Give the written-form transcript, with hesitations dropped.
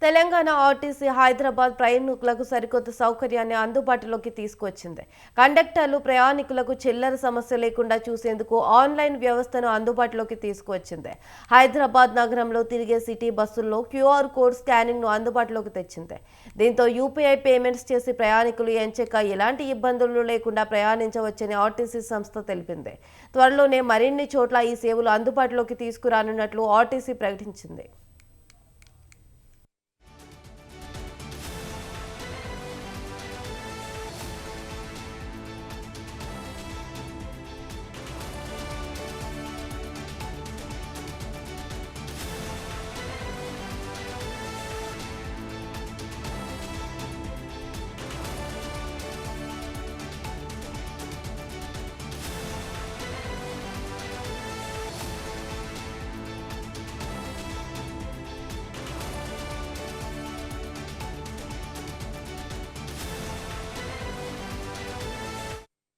Telangana RTC Hyderabad ప్రయాణికులకు సరికొత్త సౌకర్యాన్ని అందుబాటులోకి తీసుకువచ్చింది. కండక్టర్లు ప్రయాణికులకు చిల్లర సమస్య లేకుండా చూసేందుకు ఆన్లైన్ వ్యవస్థను అందుబాటులోకి తీసుకువచ్చింది. హైదరాబాద్ నగరంలో తిరిగే సిటీ బస్సుల్లో క్యూఆర్ కోడ్ స్కానింగ్ను అందుబాటులోకి తెచ్చింది. దీంతో యూపీఐ పేమెంట్స్ చేసి ప్రయాణికులు ఎంచక ఎలాంటి ఇబ్బందులు లేకుండా ప్రయాణించవచ్చని ఆర్టీసీ సంస్థ తెలిపింది. త్వరలోనే మరిన్ని చోట్ల ఈ సేవలు అందుబాటులోకి తీసుకురానున్నట్లు ఆర్టీసీ ప్రకటించింది.